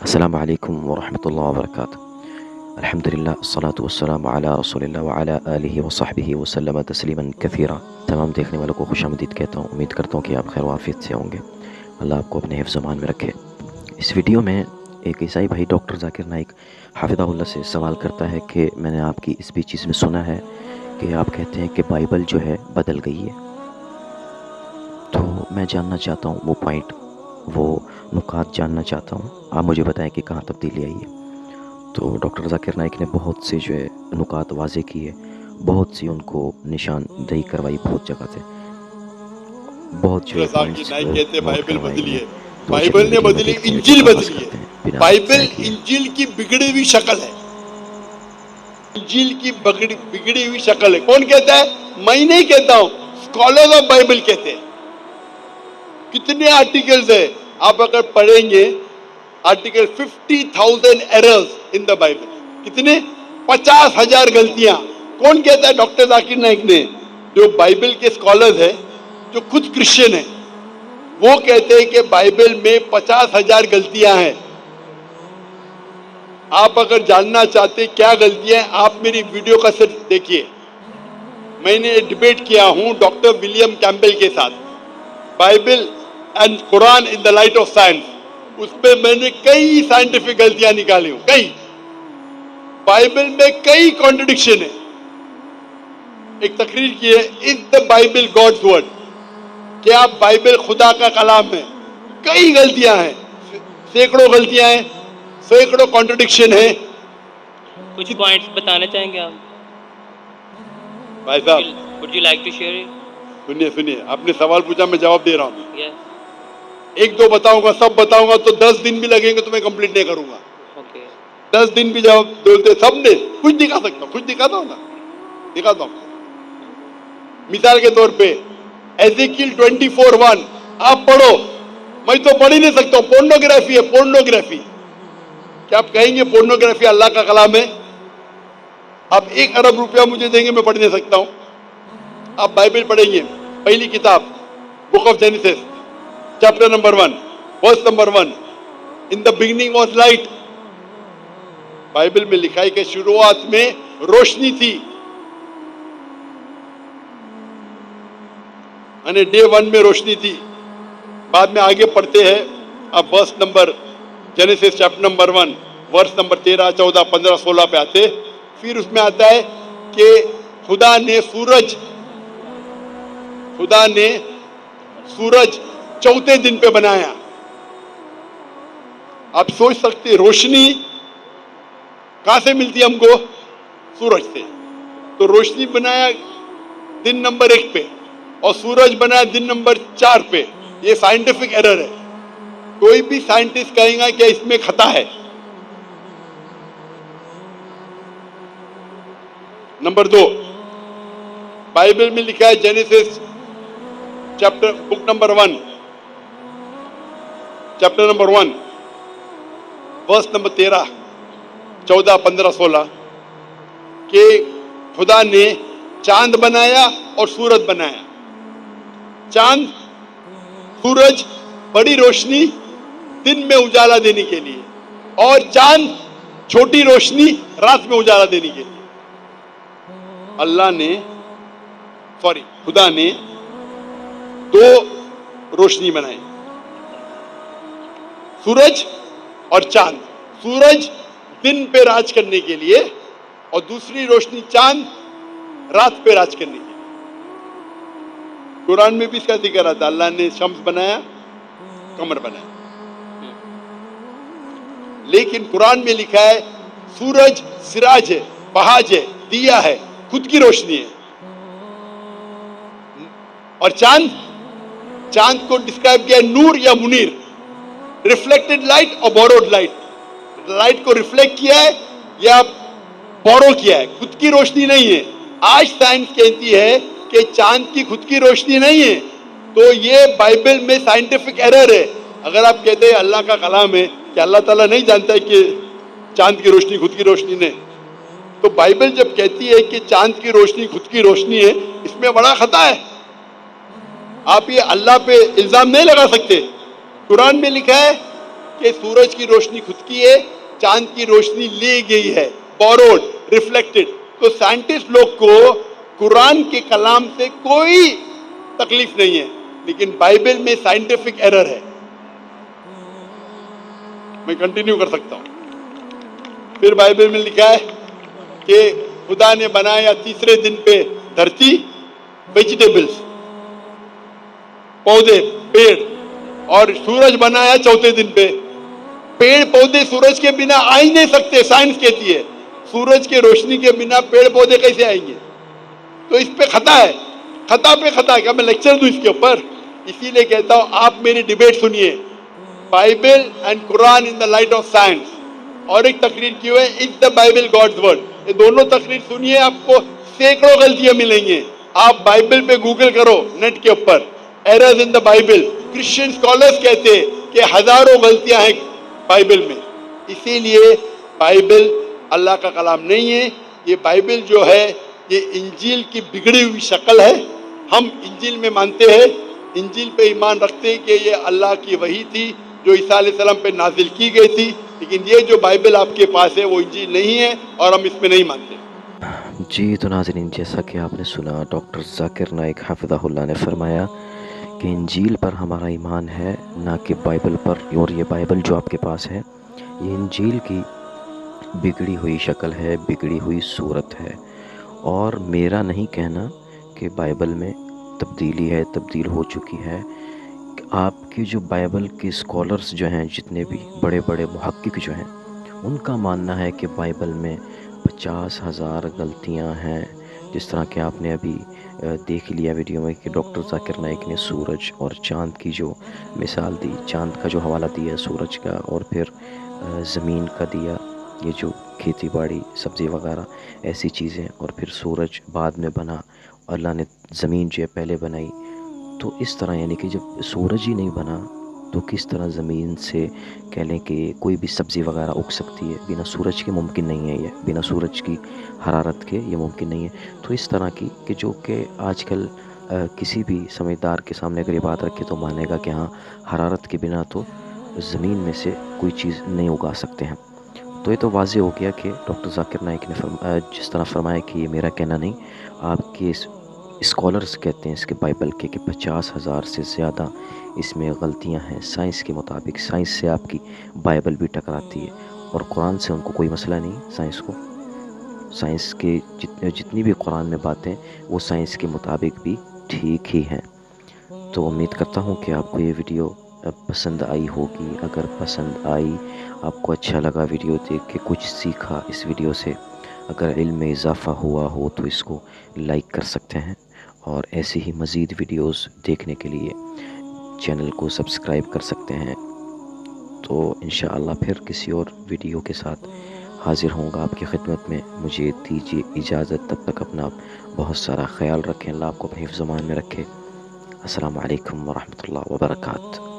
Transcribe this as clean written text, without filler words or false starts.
السلام علیکم ورحمۃ اللہ وبرکاتہ۔ الحمدللہ الصلاۃ والسلام علی رسول اللہ وعلی آلہ وصحبہ وسلم تسلیما کثیرا۔ تمام دیکھنے والوں کو خوش آمدید کہتا ہوں، امید کرتا ہوں کہ آپ خیر و عافیت سے ہوں گے، اللہ آپ کو اپنے حفظ امان میں رکھے۔ اس ویڈیو میں ایک عیسائی بھائی ڈاکٹر ذاکر نائک حافظہ اللہ سے سوال کرتا ہے کہ میں نے آپ کی اسپیچز میں سنا ہے کہ آپ کہتے ہیں کہ بائبل جو ہے بدل گئی ہے، تو میں جاننا چاہتا ہوں وہ پوائنٹ، وہ نکات جاننا چاہتا ہوں، آپ مجھے بتائیں کہ کہاں تبدیلی آئی ہے۔ تو ڈاکٹر ذاکر نائک نے بہت سے جو ہے نکات واضح کیے، بہت سی ان کو نشاندہی کروائی، بہت جگہ سے بہت جو ہے پوائنٹس نائک کہتے نوٹ بائبل کروائے بدلی انہیں۔ ہے، تو چلیے بائبل نے ویڈیو میں بدلی، دیکھتے ہیں، ویڈیو انجیل کا آغاز بدلی ہے۔ کرتے ہیں بنا بائبل ضائع کیے۔ انجیل کی بگڑی ہوئی شکل ہے، انجیل کی بگڑی ہوئی شکل ہے۔ کون کہتا ہے؟ میں نہیں کہتا ہوں، اسکالرز آف بائبل کہتے ہیں۔ کتنے آرٹیکلز ہیں آپ اگر پڑھیں گے، article 50,000 errors in the Bible، کتنے؟ 50,000 غلطیاں۔ کون کہتا ہے؟ ڈاکٹر ذاکر نائک نے، جو بائبل کے اسکالرز ہیں، جو خود کرسچن ہیں، وہ کہتے ہیں کہ بائبل میں 50,000 غلطیاں ہیں۔ آپ اگر جاننا چاہتے کیا غلطیاں ہیں، آپ میری ویڈیو کا صرف دیکھیے۔ میں نے ڈیبیٹ کیا ہوں ڈاکٹر ولیم کیمبل کے ساتھ، Bible and Quran in the light of science. اس پہ میں نے کئی سائنٹیفک غلطیاں نکالی ہوں، کئی۔ بائبل میں کئی کانٹرڈکشن ہے۔ ایک تقریر کی ہے، از دا بائبل گاڈز ورڈ؟ کیا بائبل خدا کا کلام ہے؟ کئی غلطیاں ہیں، سینکڑوں غلطیاں ہیں، سینکڑوں کانٹرڈکشن ہیں۔ کچھ پوائنٹس بتانا چاہیں گے آپ؟ بھائی صاحب would you like to share it? سنیے، آپ نے سوال پوچھا، میں جواب دے رہا ہوں۔ Yes. ایک دو بتاؤں گا، سب بتاؤں گا تو 10 دن بھی لگیں گے تو میں کمپلیٹ نہیں کروں گا۔ Okay. 10 دن بھی جواب بولتے سب نے، کچھ دکھا سکتا ہوں، کچھ دکھاتا ہوں نا، دکھاتا ہوں۔ مثال کے طور پہ ایزیکیل 24:1 آپ پڑھو، میں تو پڑھ ہی نہیں سکتا ہوں، پورنوگرافی ہے، پورنوگرافی۔ کیا آپ کہیں گے پورنوگرافی اللہ کا کلام ہے؟ آپ 1 ارب روپیہ مجھے دیں گے، میں پڑھ نہیں سکتا ہوں۔ آپ بائبل پڑھیں گے، پہلی کتاب book of Genesis chapter number 1 verse number 1، in the beginning was light. Bible میں لکھا ہے کہ شروعات میں روشنی تھی، یعنی ڈے 1 میں روشنی تھی۔ بعد میں آگے پڑھتے ہیں، اب verse number Genesis chapter number 1 verse number 13، 14، 15، 16 پہ آتے، پھر اس میں آتا ہے کہ خدا نے سورج چوتھے دن پہ بنایا۔ آپ سوچ سکتے روشنی کہاں سے ملتی ہے ہم کو؟ سورج سے۔ تو روشنی بنایا دن نمبر 1 پہ اور سورج بنایا دن نمبر 4 پہ۔ یہ سائنٹیفک ایرر ہے، کوئی بھی سائنٹسٹ کہیں گا کہ اس میں خطا ہے۔ نمبر 2، بائبل میں لکھا ہے Genesis book number 1 chapter number 1 verse number 13، 14، 15، 16 کہ خدا نے چاند بنایا اور سورج بنایا۔ چاند، سورج بڑی روشنی دن میں اجالا دینے کے لیے، اور چاند چھوٹی روشنی رات میں اجالا دینے کے لیے۔ خدا نے 2 روشنی بنائی، سورج اور چاند۔ سورج دن پہ راج کرنے کے لیے اور دوسری روشنی چاند رات پہ راج کرنے کے لیے۔ قرآن میں بھی اس کا ذکر آتا، اللہ نے شمس بنایا، قمر بنایا۔ لیکن قرآن میں لکھا ہے سورج سراج ہے، بہاج ہے، دیا ہے، خود کی روشنی ہے۔ اور چاند کو ڈسکرائب کیا نور یا منیر، ریفلیکٹڈ لائٹ اور بوروڈ لائٹ۔ لائٹ کو ریفلیکٹ کیا ہے یا بورو کیا ہے، خود کی روشنی نہیں ہے۔ آج سائنس کہتی ہے کہ چاند کی خود کی روشنی نہیں ہے، تو یہ بائبل میں سائنٹیفک ایرر ہے۔ اگر آپ کہتے ہیں اللہ کا کلام ہے، کہ اللہ تعالیٰ نہیں جانتا ہے کہ چاند کی روشنی خود کی روشنی نہیں، تو بائبل جب کہتی ہے کہ چاند کی روشنی خود کی روشنی ہے، اس میں بڑا خطا ہے۔ آپ یہ اللہ پہ الزام نہیں لگا سکتے۔ قرآن میں لکھا ہے کہ سورج کی روشنی خود کی ہے, چاند کی روشنی لی گئی ہے, بوروڈ, ریفلیکٹڈ. تو سائنٹسٹ لوگ کو قرآن کے کلام سے کوئی تکلیف نہیں ہے, لیکن بائبل میں سائنٹیفک ایرر ہے. میں کنٹینیو کر سکتا ہوں. پھر بائبل میں لکھا ہے کہ خدا نے بنایا تیسرے دن پہ دھرتی, ویجیٹیبلز, پودے, پیڑ, اور سورج بنایا چوتھے دن پہ. پیڑ پودے سورج کے بنا آ ہی نہیں سکتے, سائنس کہتی ہے. سورج کے روشنی کے بنا پیڑ پودے کیسے آئیں گے؟ تو اس پہ خطا ہے, خطا پہ خطا. کیا میں لیکچر دوں اس کے اوپر؟ اسی لیے کہتا ہوں آپ میری ڈیبیٹ سنیے, Bible and Quran in the light of science. اور ایک تقریر کی ہوئے از دا بائبل گاڈز ورڈ. یہ دونوں تقریر سنیے, آپ کو سینکڑوں غلطیاں ملیں گی. آپ بائبل پہ گوگل کرو نیٹ کے اوپر, errors in the Bible. Christian scholars کہتے ہیں کہ ہزاروں غلطیاں ہیں بائبل میں. اسی لیے بائبل اللہ کا کلام نہیں ہے. یہ بائبل جو ہے یہ انجیل کی بگڑی ہوئی شکل ہے. ہم انجیل میں مانتے ہیں, انجیل پہ ایمان رکھتے ہیں کہ یہ اللہ کی وحی تھی جو عیسیٰ علیہ السلام پہ نازل کی گئی تھی. لیکن یہ جو بائبل آپ کے پاس ہے وہ انجیل نہیں ہے اور ہم اس میں نہیں مانتے. جی تو ناظرین, جیسا کہ آپ نے سنا, ڈاکٹر ذاکر نائک حفظہ اللہ نے فرمایا کہ انجیل پر ہمارا ایمان ہے, نہ کہ بائبل پر. اور یہ بائبل جو آپ کے پاس ہے یہ انجیل کی بگڑی ہوئی شکل ہے, بگڑی ہوئی صورت ہے. اور میرا نہیں کہنا کہ بائبل میں تبدیلی ہے, تبدیل ہو چکی ہے. آپ کی جو بائبل کے اسکالرز جو ہیں, جتنے بھی بڑے بڑے محقق جو ہیں, ان کا ماننا ہے کہ بائبل میں 50,000 غلطیاں ہیں. جس طرح کہ آپ نے ابھی دیکھ لیا ویڈیو میں کہ ڈاکٹر ذاکر نائک نے سورج اور چاند کی جو مثال دی, چاند کا جو حوالہ دیا سورج کا, اور پھر زمین کا دیا, یہ جو کھیتی باڑی سبزی وغیرہ ایسی چیزیں, اور پھر سورج بعد میں بنا, اللہ نے زمین جو ہے پہلے بنائی. تو اس طرح یعنی کہ جب سورج ہی نہیں بنا تو کس طرح زمین سے کہہ لیں کہ کوئی بھی سبزی وغیرہ اگ سکتی ہے؟ بنا سورج کے ممکن نہیں ہے, یہ بنا سورج کی حرارت کے یہ ممکن نہیں ہے. تو اس طرح کی کہ جو کہ آج کل کسی بھی سمجھدار کے سامنے اگر یہ بات رکھے تو مانے گا کہ ہاں حرارت کے بنا تو زمین میں سے کوئی چیز نہیں اگا سکتے ہیں. تو یہ تو واضح ہو گیا کہ ڈاکٹر ذاکر نائک نے جس طرح فرمایا کہ یہ میرا کہنا نہیں, آپ کے اسکالرز کہتے ہیں اس کے بائبل کے کہ 50,000 سے زیادہ اس میں غلطیاں ہیں سائنس کے مطابق. سائنس سے آپ کی بائبل بھی ٹکراتی ہے, اور قرآن سے ان کو کوئی مسئلہ نہیں. سائنس کو, سائنس کے جتنی بھی قرآن میں باتیں وہ سائنس کے مطابق بھی ٹھیک ہی ہیں. تو امید کرتا ہوں کہ آپ کو یہ ویڈیو پسند آئی ہوگی. اگر پسند آئی, آپ کو اچھا لگا ویڈیو دیکھ کے, کچھ سیکھا اس ویڈیو سے, اگر علم میں اضافہ ہوا ہو تو اس کو لائک کر سکتے ہیں. اور ایسی ہی مزید ویڈیوز دیکھنے کے لیے چینل کو سبسکرائب کر سکتے ہیں. تو انشاءاللہ پھر کسی اور ویڈیو کے ساتھ حاضر ہوں گا آپ کی خدمت میں. مجھے دیجیے اجازت, تب تک اپنا بہت سارا خیال رکھیں. اللہ آپ کو حفظ امان میں رکھے. السلام علیکم ورحمۃ اللہ وبرکاتہ.